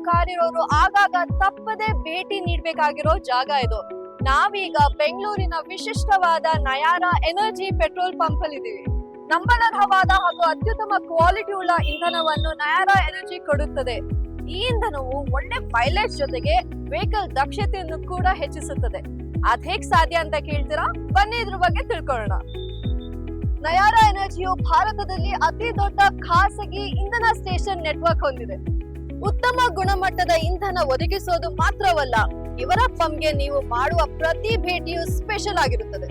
ಕಾರಿರೋರು ಆಗಾಗ ತಪ್ಪದೆ ಭೇಟಿ ನೀಡಬೇಕಾಗಿರೋ ಜಾಗ ಇದು. ನಾವೀಗ ಬೆಂಗಳೂರಿನ ವಿಶಿಷ್ಟವಾದ ನಯಾರಾ ಎನರ್ಜಿ ಪೆಟ್ರೋಲ್ ಪಂಪ್ ಅಲ್ಲಿ ಇದೀವಿ. ನಂಬಲರ್ಹವಾದ ಹಾಗೂ ಅತ್ಯುತ್ತಮ ಕ್ವಾಲಿಟಿ ಉಳ್ಳ ಇಂಧನವನ್ನು ನಯಾರಾ ಎನರ್ಜಿ ಕೊಡುತ್ತದೆ. ಈ ಇಂಧನವು ಒಳ್ಳೆ ಮೈಲೇಜ್ ಜೊತೆಗೆ ವೆಹಿಕಲ್ ದಕ್ಷತೆಯನ್ನು ಕೂಡ ಹೆಚ್ಚಿಸುತ್ತದೆ. ಅದ್ ಹೇಗ್ ಸಾಧ್ಯ ಅಂತ ಕೇಳ್ತೀರಾ? ಬನ್ನಿ ಇದ್ರ ಬಗ್ಗೆ ತಿಳ್ಕೊಳ್ಳೋಣ. ನಯಾರಾ ಎನರ್ಜಿಯು ಭಾರತದಲ್ಲಿ ಅತಿ ದೊಡ್ಡ ಖಾಸಗಿ ಇಂಧನ ಸ್ಟೇಷನ್ ನೆಟ್ವರ್ಕ್ ಹೊಂದಿದೆ. ಉತ್ತಮ ಗುಣಮಟ್ಟದ ಇಂಧನ ಒದಗಿಸೋದು ಮಾತ್ರವಲ್ಲ, ಇವರ ಪಂಪ್ಗೆ ನೀವು ಮಾಡುವ ಪ್ರತಿ ಭೇಟಿಯು ಸ್ಪೆಷಲ್ ಆಗಿರುತ್ತದೆ.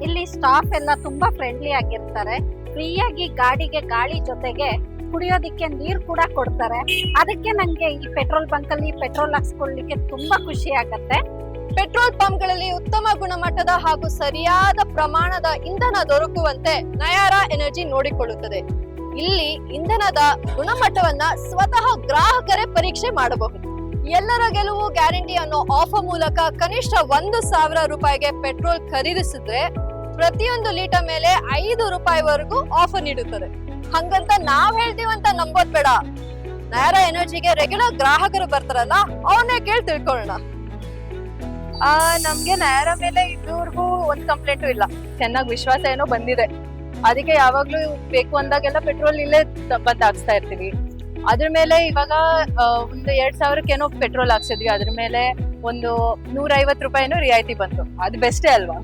ಇಲ್ಲಿ ಸ್ಟಾಫ್ ಎಲ್ಲ ತುಂಬಾ ಫ್ರೆಂಡ್ಲಿ ಆಗಿರ್ತಾರೆ. ಫ್ರೀಯಾಗಿ ಗಾಡಿಗೆ ಗಾಳಿ ಜೊತೆಗೆ ಕುಡಿಯೋದಿಕ್ಕೆ ನೀರು ಕೂಡ ಕೊಡ್ತಾರೆ. ಅದಕ್ಕೆ ನಂಗೆ ಈ ಪೆಟ್ರೋಲ್ ಬಂಕ್ ಅಲ್ಲಿ ಪೆಟ್ರೋಲ್ ಹಾಕ್ಸ್ಕೊಳ್ಳಿಕ್ಕೆ ತುಂಬಾ ಖುಷಿ ಆಗತ್ತೆ. ಪೆಟ್ರೋಲ್ ಪಂಪ್ಗಳಲ್ಲಿ ಉತ್ತಮ ಗುಣಮಟ್ಟದ ಹಾಗೂ ಸರಿಯಾದ ಪ್ರಮಾಣದ ಇಂಧನ ದೊರಕುವಂತೆ ನಯಾರಾ ಎನರ್ಜಿ ನೋಡಿಕೊಳ್ಳುತ್ತದೆ. ಇಲ್ಲಿ ಇಂಧನದ ಗುಣಮಟ್ಟವನ್ನ ಸ್ವತಃ ಗ್ರಾಹಕರೇ ಪರೀಕ್ಷೆ ಮಾಡಬಹುದು. ಎಲ್ಲರ ಗೆಲುವು ಗ್ಯಾರಂಟಿ ಅನ್ನೋ ಆಫರ್ ಮೂಲಕ ಕನಿಷ್ಠ 1,000 ರೂಪಾಯಿಗೆ ಪೆಟ್ರೋಲ್ ಖರೀದಿಸಿದ್ರೆ ಪ್ರತಿಯೊಂದು ಲೀಟರ್ ಮೇಲೆ 5 ರೂಪಾಯಿವರೆಗೂ ಆಫರ್ ನೀಡುತ್ತದೆ. ಹಂಗಂತ ನಾವ್ ಹೇಳ್ತೀವಂತ ನಂಬೋದ್ ಬೇಡ. ನಯಾರಾ ಎನರ್ಜಿಗೆ ರೆಗ್ಯುಲರ್ ಗ್ರಾಹಕರು ಬರ್ತಾರಲ್ಲ, ಅವನ್ನೇ ಕೇಳಿ ತಿಳ್ಕೊಳ್ಳೋಣ. ನಮ್ಗೆ ನಯಾರಾ ಮೇಲೆ ಇದುವರೆಗೂ ಒಂದ್ ಕಂಪ್ಲೇಂಟು ಇಲ್ಲ. ಚೆನ್ನಾಗಿ ವಿಶ್ವಾಸ ಏನೋ ಬಂದಿದೆ. ಅದಕ್ಕೆ ಯಾವಾಗ್ಲೂ ಬೇಕು ಅಂದಾಗೆಲ್ಲ ಪೆಟ್ರೋಲ್ ಇಲ್ಲೇ ಬಂದ್ ಹಾಕ್ಸ್ತಾ ಇರ್ತೀವಿ. ಅದ್ರ ಮೇಲೆ ಇವಾಗ ಒಂದು 2,000 ಪೆಟ್ರೋಲ್ ಹಾಕ್ಸಿದ್ವಿ. ಅದ್ರ ಮೇಲೆ ಒಂದು 150 ರೂಪಾಯಿನೂ ರಿಯಾಯಿತಿ ಬಂತು. ಅದು ಬೆಸ್ಟೇ ಅಲ್ವಾ?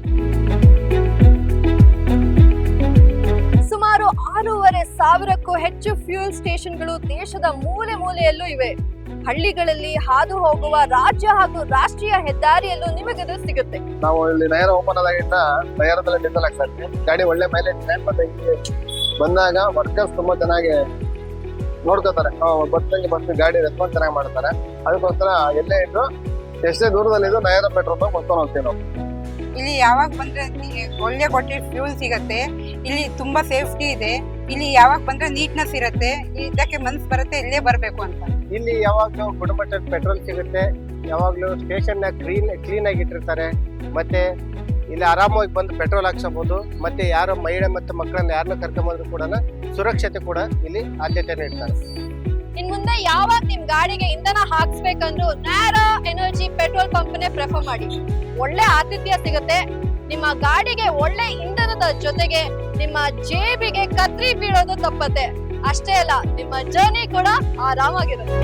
ಸುಮಾರು 6,500ಕ್ಕೂ ಹೆಚ್ಚು ಫ್ಯೂಯಲ್ ಸ್ಟೇಷನ್ಗಳು ದೇಶದ ಮೂಲೆ ಮೂಲೆಯಲ್ಲೂ ಇವೆ. ಹಳ್ಳಿಗಳಲ್ಲಿ ಹಾದು ಹೋಗುವ ರಾಜ್ಯ ಹಾಗೂ ರಾಷ್ಟ್ರೀಯ ಹೆದ್ದಾರಿಯಲ್ಲೂ ನಿಮಗಿದು ಸಿಗುತ್ತೆ. ನಾವು ಇಲ್ಲಿ ನಯಾರಾ ಓಪನ್ ಆದಾಗಿಂದ ನಯಾರಾದಲ್ಲಿ ಡೀಸೆಲ್ ಹಾಕ್ತಾ ಇರ್ತೀವಿ. ಗಾಡಿ ಒಳ್ಳೆ ಮೈಲೇಜ್ ಇದೆ. ಮತ್ತೆ ಇಲ್ಲಿ ಬಂದಾಗ ವರ್ಕರ್ಸ್ ತುಂಬಾ ಚೆನ್ನಾಗಿ ನೋಡ್ಕೋತಾರೆ. ಬಸ್ ಗಾಡಿ ರೆಸ್ಪಾನ್ಸ್ ಚೆನ್ನಾಗಿ ಮಾಡ್ತಾರೆ. ಅದಕ್ಕೋಸ್ಕರ ಎಲ್ಲೇ ಇದ್ರು ಎಷ್ಟೇ ದೂರದಲ್ಲಿದ್ದು ನಯಾರಾ ಪೆಟ್ರೋಲ್ ಬಂಕ್ ಹೊತ್ಕೊಂಡು ಹೋಗ್ತೀವಿ ನಾವು. ಇಲ್ಲಿ ಯಾವಾಗ ಬಂದ್ರೆ ಒಳ್ಳೆ ಕ್ವಾಲಿಟಿ ಫ್ಯೂಲ್ ಸಿಗತ್ತೆ. ಇಲ್ಲಿ ತುಂಬಾ ಸೇಫ್ಟಿ ಇದೆ. ಇಲ್ಲಿ ಯಾವಾಗ ಬಂದ್ರೆ ನೀಟ್ನೆಸ್ ಇರುತ್ತೆ. ಇದಕ್ಕೆ ಮನ್ಸು ಬರುತ್ತೆ ಇಲ್ಲೇ ಬರ್ಬೇಕು ಅಂತ. ಇಲ್ಲಿ ಯಾವಾಗ್ಲೂ ಗುಣಮಟ್ಟದ ಪೆಟ್ರೋಲ್ ಸಿಗುತ್ತೆ. ಯಾವಾಗ್ಲೂ ಸ್ಟೇಷನ್ ಕ್ಲೀನ್ ಆಗಿ ಇಟ್ಟಿರ್ತಾರೆ. ಮತ್ತೆ ಇಲ್ಲಿ ಆರಾಮಾಗಿ ಬಂದು ಪೆಟ್ರೋಲ್ ಹಾಕ್ಸಬಹುದು. ಮತ್ತೆ ಯಾರೋ ಮಹಿಳೆ ಮತ್ತು ಮಕ್ಕಳನ್ನ ಯಾರನ್ನ ಕರ್ಕೊಂಬಂದ್ರು ಕೂಡ ಸುರಕ್ಷತೆ ಕೂಡ ಇಲ್ಲಿ ಆದ್ಯತೆ ನೀಡ್ತಾರೆ. ಇನ್ ಮುಂದೆ ಯಾವಾಗ ನಿಮ್ ಗಾಡಿಗೆ ಇಂಧನ ಹಾಕ್ಸ್ಬೇಕಂದ್ರೂ ನಯಾರಾ ಎನರ್ಜಿ ಪೆಟ್ರೋಲ್ ಪಂಪ್ನೇ ಪ್ರೆಫರ್ ಮಾಡಿ. ಒಳ್ಳೆ ಆತಿಥ್ಯ ಸಿಗುತ್ತೆ. ನಿಮ್ಮ ಗಾಡಿಗೆ ಒಳ್ಳೆ ಇಂಧನದ ಜೊತೆಗೆ ನಿಮ್ಮ ಜೇಬಿಗೆ ಕತ್ರಿ ಬೀಳೋದು ತಪ್ಪತ್ತೆ. ಅಷ್ಟೇ ಅಲ್ಲ, ನಿಮ್ಮ ಜರ್ನಿ ಕೂಡ ಆರಾಮಾಗಿರುತ್ತೆ.